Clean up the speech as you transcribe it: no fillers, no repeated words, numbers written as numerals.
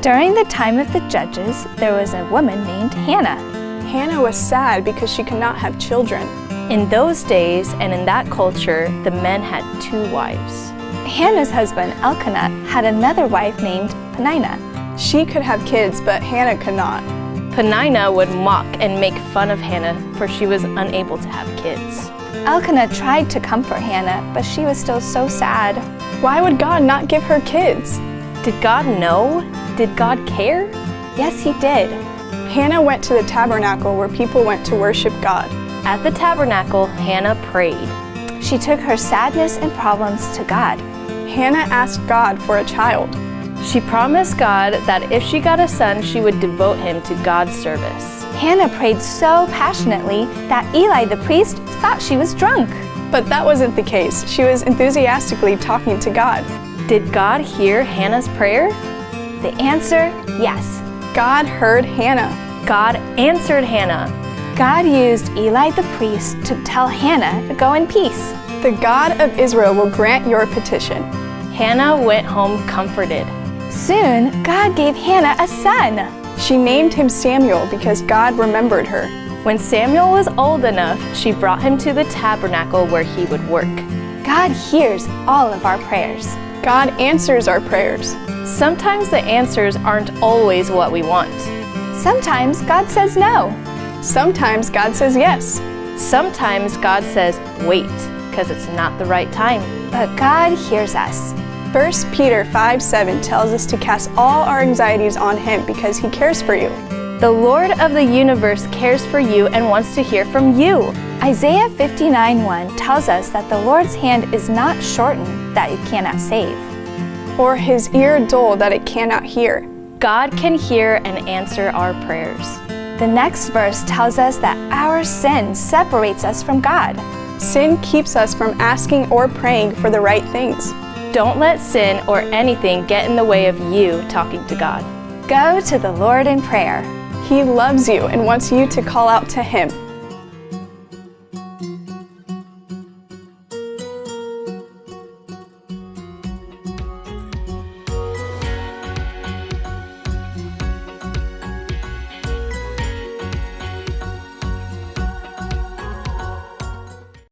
During the time of the judges, there was a woman named Hannah. Hannah was sad because she could not have children. In those days and in that culture, the men had 2 wives. Hannah's husband, Elkanah, had another wife named Peninnah. She could have kids, but Hannah could not. Peninnah would mock and make fun of Hannah, for she was unable to have kids. Elkanah tried to comfort Hannah, but she was still so sad. Why would God not give her kids? Did God know? Did God care? Yes, he did. Hannah went to the tabernacle where people went to worship God. At the tabernacle, Hannah prayed. She took her sadness and problems to God. Hannah asked God for a child. She promised God that if she got a son, she would devote him to God's service. Hannah prayed so passionately that Eli the priest thought she was drunk. But that wasn't the case. She was enthusiastically talking to God. Did God hear Hannah's prayer? The answer, yes. God heard Hannah. God answered Hannah. God used Eli the priest to tell Hannah to go in peace. The God of Israel will grant your petition. Hannah went home comforted. Soon, God gave Hannah a son. She named him Samuel because God remembered her. When Samuel was old enough, she brought him to the tabernacle where he would work. God hears all of our prayers. God answers our prayers. Sometimes the answers aren't always what we want. Sometimes God says no. Sometimes God says yes. Sometimes God says wait, because it's not the right time. But God hears us. 1 Peter 5:7 tells us to cast all our anxieties on him because he cares for you. The Lord of the universe cares for you and wants to hear from you. Isaiah 59:1 tells us that the Lord's hand is not shortened that it cannot save, or his ear dull that it cannot hear. God can hear and answer our prayers. The next verse tells us that our sin separates us from God. Sin keeps us from asking or praying for the right things. Don't let sin or anything get in the way of you talking to God. Go to the Lord in prayer. He loves you and wants you to call out to him.